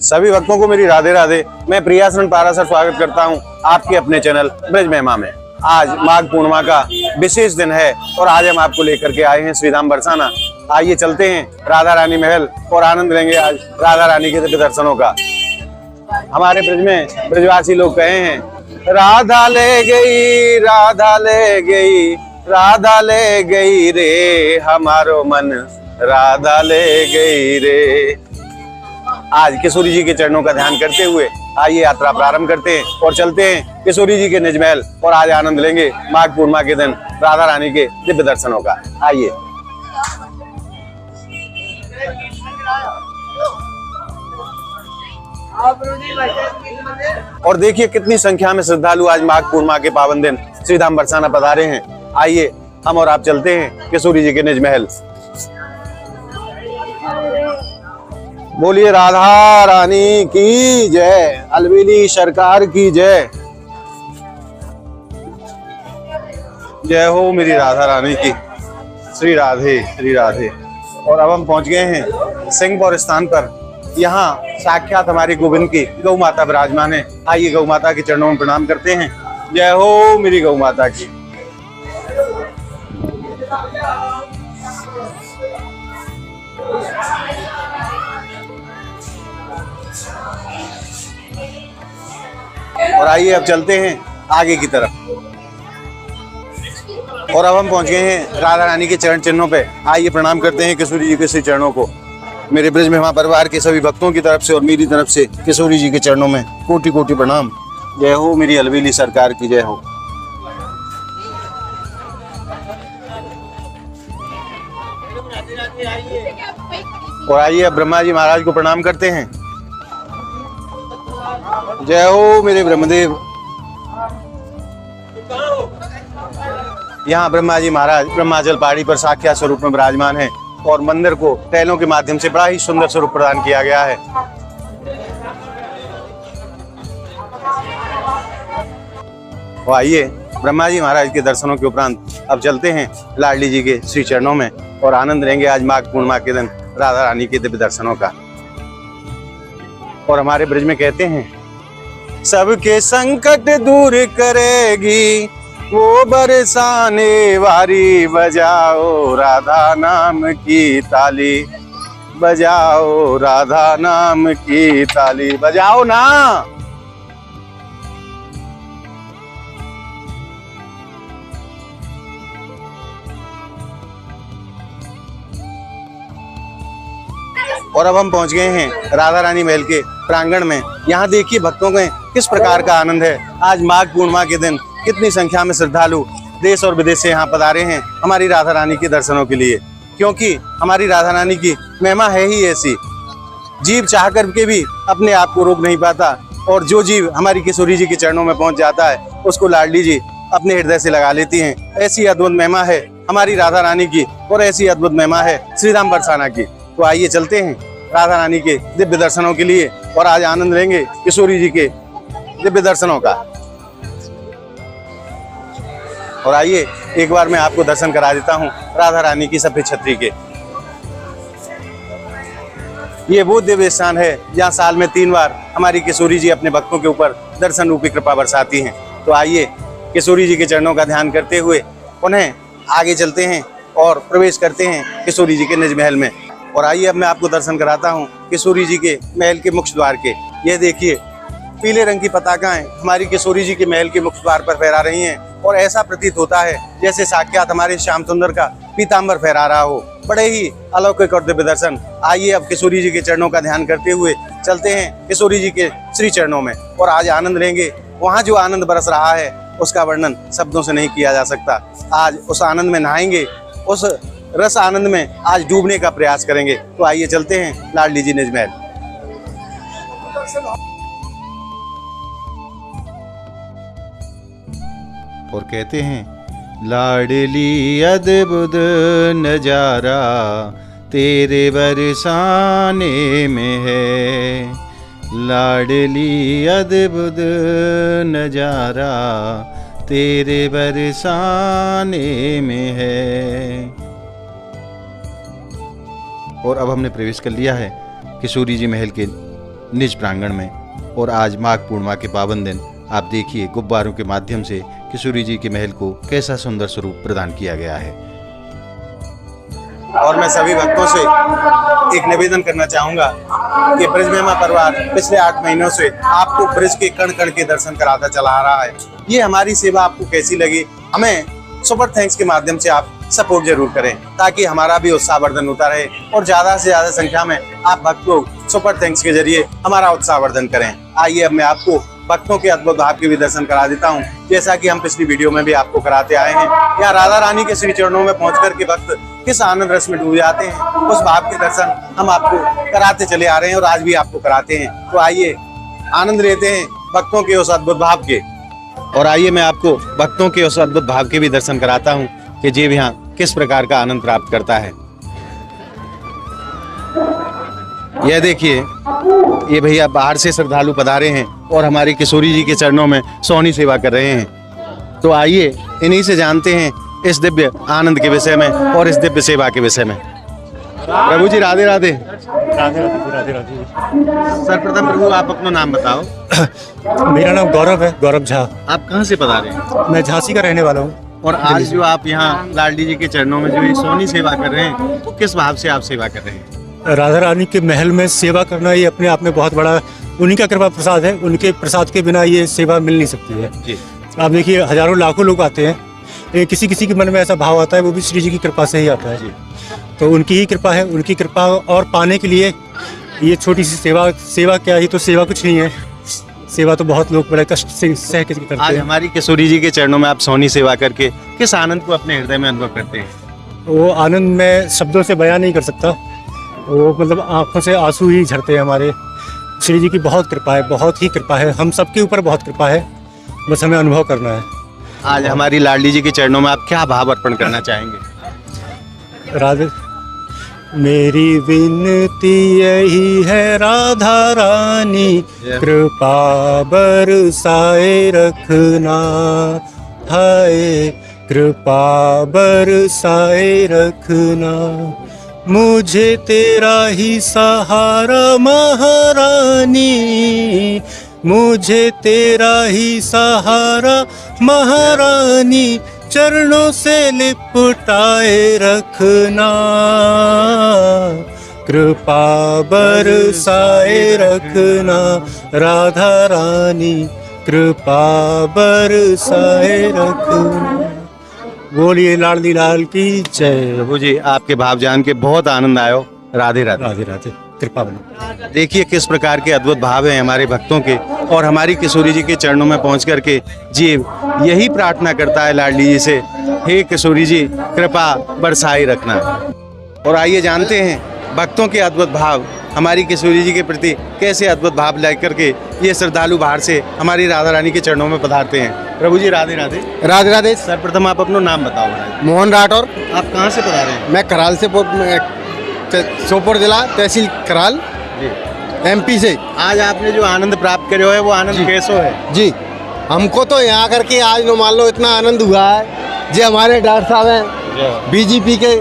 सभी भक्तों को मेरी राधे राधे। मैं प्रियासरण पारासर स्वागत करता हूं आपके अपने चैनल ब्रज महिमा में। आज माघ पूर्णिमा का विशेष दिन है और आज हम आपको लेकर के आए हैं श्री धाम बरसाना। आइए चलते हैं राधा रानी महल और आनंद लेंगे आज राधा रानी के दिव्य दर्शनों का। हमारे ब्रज में ब्रजवासी लोग कहे हैं, राधा ले गई, राधा ले गई, राधा ले गई रे हमारो मन, राधा ले गई रे। आज किशोरी जी के चरणों का ध्यान करते हुए आइए यात्रा प्रारंभ करते हैं और चलते हैं किशोरी जी के निज महल और आज आनंद लेंगे माघ पूर्णिमा के दिन राधा रानी के दिव्य दर्शनों का। आइए। और देखिए कितनी संख्या में श्रद्धालु आज माघ पूर्णिमा के पावन दिन श्री धाम बरसाना पधारे हैं। आइए हम और आप चलते हैं किशोरी जी के निज महल। बोलिए राधा रानी की जय, अलबेली सरकार की जय। जय हो मेरी राधा रानी की। श्री राधे श्री राधे। और अब हम पहुंच गए हैं सिंहपुर स्थान पर। यहाँ साक्षात हमारी गोविंद की गौ माता विराजमान है। आइए गौ माता के चरणों में प्रणाम करते हैं। जय हो मेरी गौ माता की। और आइए अब चलते हैं आगे की तरफ। और अब हम पहुंच गए हैं राधा रानी के चरण चिन्हों पे। आइए प्रणाम करते हैं किशोरी जी के श्री चरणों को। मेरे ब्रज महिमा परिवार के सभी भक्तों की तरफ से और मेरी तरफ से किशोरी जी के चरणों में कोटि कोटि प्रणाम। जय हो मेरी अलबेली सरकार की जय हो। और आइए अब ब्रह्मा जी महाराज को प्रणाम करते हैं। जय हो मेरे ब्रह्मदेव। यहाँ ब्रह्मा जी महाराज ब्रह्माचल पहाड़ी पर साक्षात स्वरूप में विराजमान है और मंदिर को टहलों के माध्यम से बड़ा ही सुंदर स्वरूप प्रदान किया गया है। तो आइए ब्रह्मा जी महाराज के दर्शनों के उपरांत अब चलते हैं लाडली जी के श्री चरणों में और आनंद लेंगे आज माघ पूर्णिमा के दिन राधा रानी के दिव्य दर्शनों का। और हमारे ब्रज में कहते हैं, सबके संकट दूर करेगी वो बरसाने वारी, बजाओ राधा नाम की ताली, बजाओ राधा नाम की ताली, बजाओ ना। और अब हम पहुंच गए हैं राधा रानी महल के प्रांगण में। यहाँ देखिए भक्तों के किस प्रकार का आनंद है। आज माघ पूर्णिमा के दिन कितनी संख्या में श्रद्धालु देश और विदेश से यहाँ पधारे हैं हमारी राधा रानी के दर्शनों के लिए, क्योंकि हमारी राधा रानी की महिमा है ही ऐसी। जीव चाह कर के भी अपने आप को रोक नहीं पाता और जो जीव हमारी किशोरी जी के चरणों में पहुंच जाता है उसको लाडली जी अपने हृदय से लगा लेती हैं। ऐसी अद्भुत महिमा है हमारी राधा रानी की और ऐसी अद्भुत महिमा है श्री धाम बरसाना की। तो आइए चलते हैं राधा रानी के दिव्य दर्शनों के लिए और आज आनंद लेंगे किशोरी जी के दिव्य दर्शनों का। और आइए एक बार मैं आपको दर्शन करा देता हूँ राधा रानी की सफेद छतरी के। ये वो दिव्य स्थान है जहाँ साल में 3 बार हमारी किशोरी जी अपने भक्तों के ऊपर दर्शन रूपी कृपा बरसाती हैं। तो आइए किशोरी जी के चरणों का ध्यान करते हुए उन्हें आगे चलते हैं और प्रवेश करते हैं किशोरी जी के निज महल में। और आइए अब मैं आपको दर्शन कराता हूँ किशोरी जी के महल के मुख्य द्वार के। यह देखिए पीले रंग की पताकाएं हमारी किशोरी जी के महल के मुख्य द्वार पर फहरा रही हैं और ऐसा प्रतीत होता है जैसे साक्षात हमारे श्याम सुंदर का पीताम्बर फहरा रहा हो। बड़े ही अलौकिक और दिव्य दर्शन। आइए अब किशोरी जी के चरणों का ध्यान करते हुए चलते हैं किशोरी जी के श्री चरणों में और आज आनंद लेंगे। वहाँ जो आनंद बरस रहा है उसका वर्णन शब्दों से नहीं किया जा सकता। आज उस आनंद में नहाएंगे, उस रस आनंद में आज डूबने का प्रयास करेंगे। तो आइए चलते हैं लाडली जी निज महल। और कहते हैं, लाडली अद्भुत नजारा तेरे बरसाने में है, लाडली अद्भुत नजारा तेरे बरसाने में है। और अब हमने प्रवेश कर लिया है किशोरी जी महल के निज प्रांगण में। और आज माघ पूर्णिमा के पावन दिन आप देखिए गुब्बारों के माध्यम से किशोरी जी के महल को कैसा सुंदर स्वरूप प्रदान किया गया है। और मैं सभी भक्तों से एक निवेदन करना चाहूंगा कि ब्रज महिमा परिवार पिछले 8 महीनों से आपको ब्रज के कण कण के दर्शन कराता चला आ रहा है। ये हमारी सेवा आपको कैसी लगी, हमें सुपर थैंक्स के माध्यम से आप सपोर्ट जरूर करें, ताकि हमारा भी उत्साहवर्धन होता रहे और ज्यादा से ज्यादा संख्या में आप भक्त लोग सुपर थैंक्स के जरिए हमारा उत्साहवर्धन करें। आइए अब मैं आपको भक्तों के अद्भुत भाव के भी दर्शन करा देता हूँ, जैसा कि हम पिछली वीडियो में भी आपको कराते आए हैं। यहाँ राधा रानी के श्री चरणों में पहुंचकर के भक्त किस आनंद रस में डूब जाते हैं, उस भाव के दर्शन हम आपको कराते चले आ रहे हैं और आज भी आपको कराते हैं। तो आइए आनंद लेते हैं भक्तों के उस अद्भुत भाव के। और आइए मैं आपको भक्तों के उस अद्भुत भाव के भी दर्शन कराता हूँ कि जीव यहाँ किस प्रकार का आनंद प्राप्त करता है। यह देखिए, ये भैया बाहर से श्रद्धालु पधारे हैं और हमारी किशोरी जी के चरणों में सोहनी सेवा कर रहे हैं। तो आइए इन्हीं से जानते हैं इस दिव्य आनंद के विषय में और इस दिव्य सेवा के विषय में। प्रभु जी राधे राधे। राधे राधे राधे राधे। सर्वप्रथम प्रभु आप अपना नाम बताओ। मेरा नाम गौरव है, गौरव झा। आप कहाँ से पधारे हैं? मैं झांसी का रहने वाला हूँ। और आज जो आप यहाँ लाडली जी के चरणों में जो ये सोहनी सेवा कर रहे हैं, तो किस भाव से आप सेवा कर रहे हैं? राधा रानी के महल में सेवा करना ये अपने आप में बहुत बड़ा उन्हीं का कृपा प्रसाद है। उनके प्रसाद के बिना ये सेवा मिल नहीं सकती है जी। आप देखिए हजारों लाखों लोग आते हैं, किसी किसी के मन में ऐसा भाव आता है, वो भी श्री जी की कृपा से ही आता है जी। तो उनकी ही कृपा है, उनकी कृपा और पाने के लिए ये छोटी सी सेवा क्या, ये तो सेवा कुछ नहीं है। सेवा तो बहुत लोग बड़े कष्ट से सह के करते आज हैं। हमारी किशोरी जी के चरणों में आप सोहनी सेवा करके किस आनंद को अपने हृदय में अनुभव करते हैं? वो आनंद मैं शब्दों से बयां नहीं कर सकता। वो मतलब आंखों से आंसू ही झरते हैं। हमारे श्री जी की बहुत कृपा है, बहुत ही कृपा है। हम सबके ऊपर बहुत कृपा है, बस हमें अनुभव करना है। आज हमारी लाडली जी के चरणों में आप क्या भाव अर्पण करना चाहेंगे? राधे मेरी विनती यही है राधा रानी, कृपा बरसाए रखना, हाय कृपा बरसाए रखना। मुझे तेरा ही सहारा महारानी, मुझे तेरा ही सहारा महारानी, चरणों से लिपटाए रखना, कृपा बरसाए रखना, राधा रानी कृपा बरसाए रखना। बोलिए लाडली लाल की जय। प्रभु जी आपके भाव जान के बहुत आनंद आयो। राधे राधे। राधे राधे, कृपा बनो। देखिए किस प्रकार के अद्भुत भाव हैं हमारे भक्तों के, और हमारी किशोरी जी के चरणों में पहुंच करके जीव यही प्रार्थना करता है लाडली जी से, हे किशोरी जी कृपा बरसाए रखना। और आइए जानते हैं भक्तों के अद्भुत भाव, हमारी किशोरी जी के प्रति कैसे अद्भुत भाव लेकर के ये श्रद्धालु बाहर से हमारी राधा रानी के चरणों में पधारते हैं। प्रभु जी राधे राधे। राधे राधे। सर्वप्रथम आप अपना नाम बताओ महाराज। मोहन राठौर। आप कहाँ से पधारे हैं? मैं कराल से सोपोर जिला तहसील कराल जी। MP से। आज आपने जो आनंद प्राप्त करे है वो आनंद कैसो है? जी हमको तो यहाँ करके आज नो मान लो इतना आनंद हुआ है। जे हमारे डॉक्टर साहब हैं BJP के,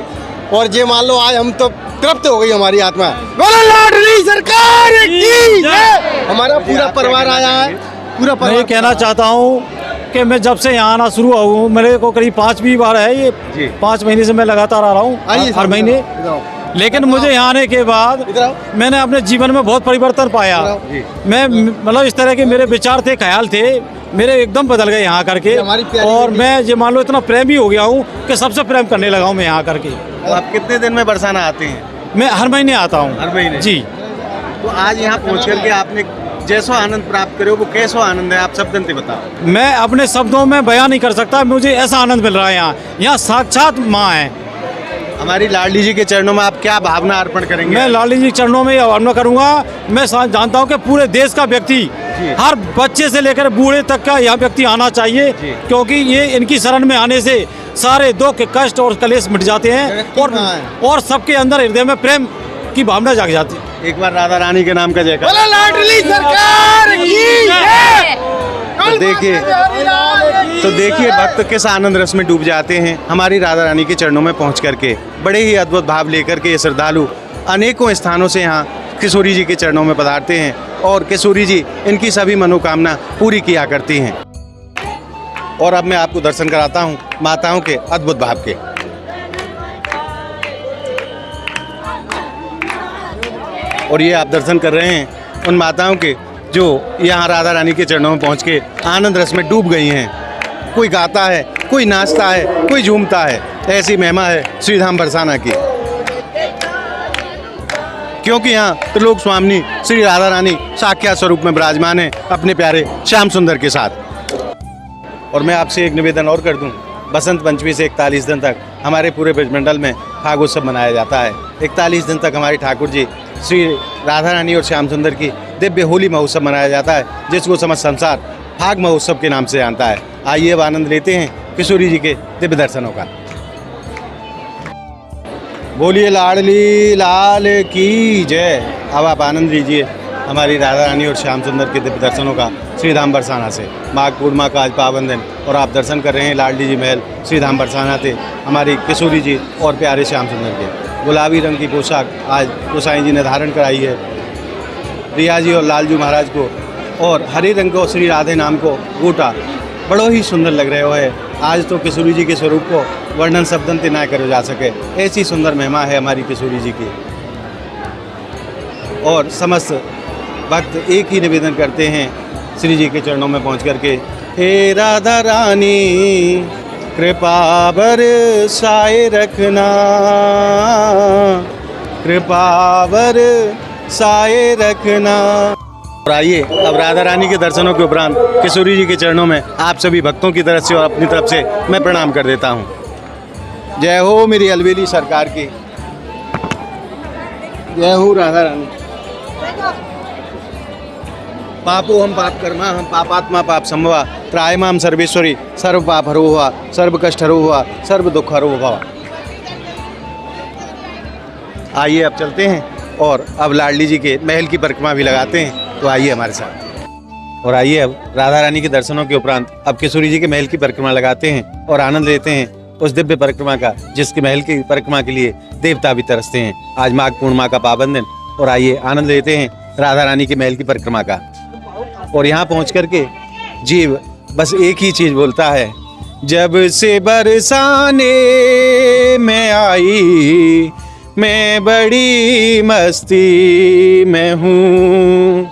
और जे मान लो आज हम तो तृप्त हो गई हमारी आत्मा। बोलो लाडली सरकार की जय। हमारा पूरा परिवार आया है, पूरा मैं परिवार। ये कहना चाहता हूँ कि मैं जब से यहाँ आना शुरू हुआ हूँ, मेरे को करीब 5वीं बार है ये। 5 महीने से मैं लगातार आ रहा हूँ, हर महीने। लेकिन मुझे यहाँ आने के बाद मैंने अपने जीवन में बहुत परिवर्तन पाया। मैं मतलब इस तरह के मेरे विचार थे, ख्याल थे, मेरे एकदम बदल गए यहाँ करके। और मैं ये मान लो इतना प्रेमी हो गया हूँ कि सबसे प्रेम करने लगा हूँ मैं यहाँ करके। तो आप कितने दिन में बरसाना आते हैं? मैं हर महीने आता हूँ। हर महीने जी। तो आज यहाँ पहुँच करके आपने जैसो आनंद प्राप्त करे वो कैसो आनंद है, आप शब्दों से बताओ। मैं अपने शब्दों में बयान नहीं कर सकता, मुझे ऐसा आनंद मिल रहा है यहाँ। यहाँ साक्षात माँ है। हमारी लाडली जी के चरणों में आप क्या भावना अर्पण करेंगे? मैं लाडली जी के चरणों में यह भावना करूंगा। मैं जानता हूं कि पूरे देश का व्यक्ति, हर बच्चे से लेकर बूढ़े तक का यह व्यक्ति आना चाहिए, क्योंकि ये इनकी शरण में आने से सारे दुख कष्ट और कलेश मिट जाते हैं और सबके अंदर हृदय में प्रेम की भावना जाग जाती है। एक बार राधा रानी के नाम का जयकार। बोलो लाडली सरकार की जय। तो देखिए भक्त किस आनंद रस में डूब जाते हैं हमारी राधा रानी के चरणों में पहुंच करके। बड़े ही अद्भुत भाव लेकर के ये श्रद्धालु अनेकों स्थानों से यहाँ किशोरी जी के चरणों में पधारते हैं और किशोरी जी इनकी सभी मनोकामना पूरी किया करती हैं। और अब मैं आपको दर्शन कराता हूँ माताओं के अद्भुत भाव के। और ये आप दर्शन कर रहे हैं उन माताओं के जो यहाँ राधा रानी के चरणों में पहुँच के आनंद रस में डूब गई हैं। कोई गाता है, कोई नाचता है, कोई झूमता है। ऐसी महिमा है श्रीधाम बरसाना की, क्योंकि यहाँ त्रिलोक स्वामिनी श्री राधा रानी साक्षात स्वरूप में विराजमान है अपने प्यारे श्याम सुंदर के साथ। और मैं आपसे एक निवेदन और कर दूं, बसंत पंचमी से 41 दिन तक हमारे पूरे ब्रजमंडल में फाग उत्सव मनाया जाता है। 41 दिन तक हमारे ठाकुर जी श्री राधा रानी और श्याम सुंदर की दिव्य होली महोत्सव मनाया जाता है, जिसको समस्त संसार फाग महोत्सव के नाम से जानता है। आइए अब आनंद लेते हैं किशोरी जी के दिव्य दर्शनों का। बोलिए लाडली लाल की जय। अब आप आनंद लीजिए हमारी राधा रानी और श्याम सुंदर के दिव्य दर्शनों का श्रीधाम बरसाना से। माघ पूर्णिमा का आज पावन दिन और आप दर्शन कर रहे हैं लाडली जी महल श्रीधाम बरसाना से हमारी किशोरी जी और प्यारे श्याम सुंदर के। गुलाबी रंग की पोशाक आज गोसाई जी ने धारण कराई है रिया जी और लालजू महाराज को, और हरे रंग को श्री राधे नाम को गोटा बड़ो ही सुंदर लग रहे हो है। आज तो किशोरी जी के स्वरूप को वर्णन शब्दन से ना करे जा सके, ऐसी सुंदर महिमा है हमारी किशोरी जी की। और समस्त भक्त एक ही निवेदन करते हैं श्री जी के चरणों में पहुंच करके, हे राधा रानी कृपा बरसाए रखना, कृपा बरसाए रखना। और आइए अब राधा रानी के दर्शनों के उपरांत किशोरी जी के चरणों में आप सभी भक्तों की तरफ से और अपनी तरफ से मैं प्रणाम कर देता हूँ। जय हो मेरी अलवेली सरकार की, जय हो राधा रानी। पापो हम पाप कर्मा हम पापात्मा पाप संभवा त्रायमाम सर्वेश्वरी सर्व पाप हरो हुआ सर्व कष्ट हरो हुआ सर्व दुख हरो हुआ। आइए अब चलते हैं और अब लाडली जी के महल की परिक्रमा भी लगाते हैं, तो आइए हमारे साथ। और आइए अब राधा रानी के दर्शनों के उपरांत अब किशोरी जी के महल की परिक्रमा लगाते हैं और आनंद लेते हैं उस दिव्य परिक्रमा का जिसके महल की परिक्रमा के लिए देवता भी तरसते हैं। आज माघ पूर्णिमा का पावन दिन, और आइए आनंद लेते हैं राधा रानी के महल की परिक्रमा का। और यहाँ पहुँच करके जीव बस एक ही चीज बोलता है, जब से बरसाने में आई मैं बड़ी मस्ती में हूँ,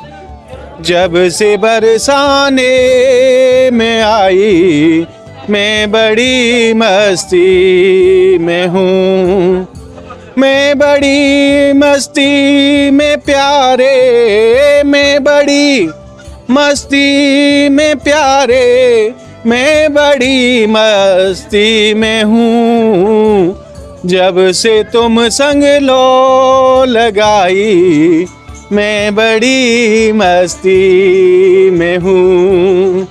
जब से बरसाने में आई मैं बड़ी मस्ती में हूँ, मैं बड़ी मस्ती में प्यारे, मैं बड़ी मस्ती में प्यारे, मैं बड़ी मस्ती में हूँ, जब से तुम संग लो लगाई मैं बड़ी मस्ती में हूँ,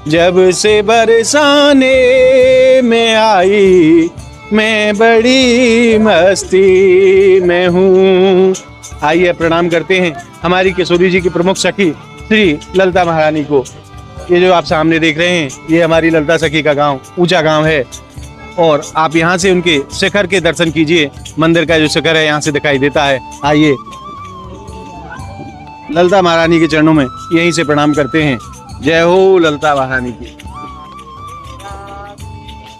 जब से बरसाने में आई मैं बड़ी मस्ती में हूँ। आइए प्रणाम करते हैं हमारी किशोरी जी की प्रमुख सखी श्री ललिता महारानी को। ये जो आप सामने देख रहे हैं ये हमारी ललिता सखी का गांव ऊंचा गांव है, और आप यहाँ से उनके शिखर के दर्शन कीजिए। मंदिर का जो शिखर है यहाँ से दिखाई देता है। आइए ललिता महारानी के चरणों में यहीं से प्रणाम करते हैं। जय हो ललिता महारानी की।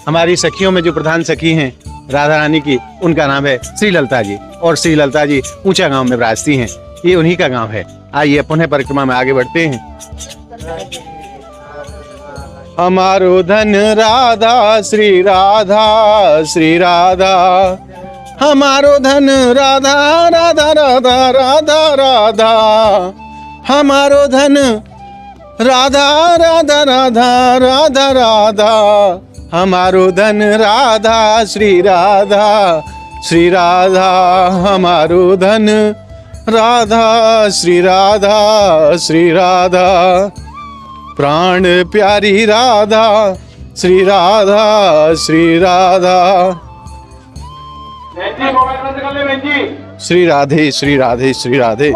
हमारी सखियों में जो प्रधान सखी हैं राधा रानी की, उनका नाम है श्री ललिता जी, और श्री ललिता जी ऊंचा गांव में विराजती हैं। ये उन्हीं का गांव है। आइए पुनः परिक्रमा में आगे बढ़ते हैं। हमारो धन राधा श्री राधा श्री राधा, हमारो धन राधा राधा राधा राधा राधा, हमारो धन राधा राधा राधा राधा राधा, हमारो धन राधा श्री राधा श्री राधा, हमारो धन राधा श्री राधा श्री राधा, प्राण प्यारी राधा श्री राधा श्री राधा। श्री राधे श्री राधे श्री राधे।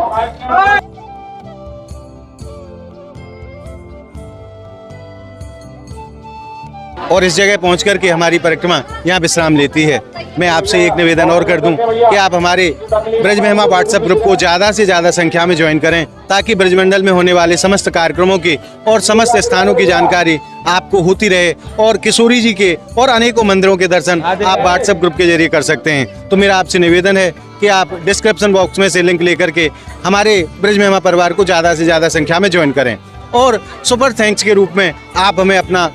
और इस जगह पहुंच कर के हमारी परिक्रमा यहाँ विश्राम लेती है। मैं आपसे एक निवेदन और कर दूं कि आप हमारे ब्रज महिमा व्हाट्सएप ग्रुप को ज़्यादा से ज़्यादा संख्या में ज्वाइन करें, ताकि ब्रजमंडल में होने वाले समस्त कार्यक्रमों की और समस्त स्थानों की जानकारी आपको होती रहे और किशोरी जी के और अनेकों मंदिरों के दर्शन आप व्हाट्सएप ग्रुप के जरिए कर सकते हैं। तो मेरा आपसे निवेदन है कि आप डिस्क्रिप्शन बॉक्स में से लिंक लेकर के हमारे ब्रज महिमा परिवार को ज़्यादा से ज़्यादा संख्या में ज्वाइन करें और सुपर थैंक्स के रूप में आप हमें अपना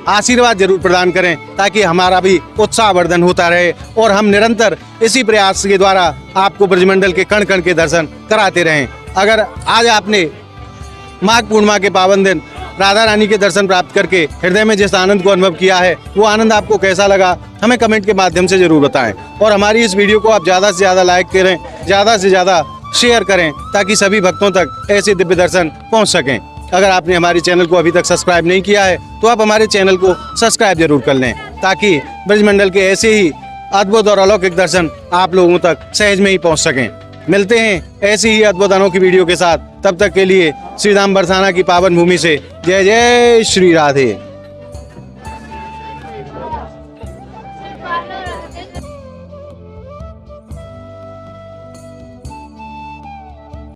आशीर्वाद जरूर प्रदान करें, ताकि हमारा भी उत्साहवर्धन होता रहे और हम निरंतर इसी प्रयास के द्वारा आपको ब्रजमंडल के कण कण के दर्शन कराते रहें। अगर आज आपने माघ पूर्णिमा के पावन दिन राधा रानी के दर्शन प्राप्त करके हृदय में जिस आनंद को अनुभव किया है, वो आनंद आपको कैसा लगा हमें कमेंट के माध्यम से जरूर बताएं और हमारी इस वीडियो को आप ज़्यादा से ज़्यादा लाइक करें, ज़्यादा से ज़्यादा शेयर करें, ताकि सभी भक्तों तक ऐसे दिव्य दर्शन पहुँच सकें। अगर आपने हमारे चैनल को अभी तक सब्सक्राइब नहीं किया है तो आप हमारे चैनल को सब्सक्राइब जरूर कर लें, ताकि ब्रजमंडल के ऐसे ही अद्भुत और अलौकिक दर्शन आप लोगों तक सहज में ही पहुंच सकें। मिलते हैं ऐसी ही अद्भुत अनोखी वीडियो के साथ, तब तक के लिए श्री धाम बरसाना की पावन भूमि से जय जय श्री राधे।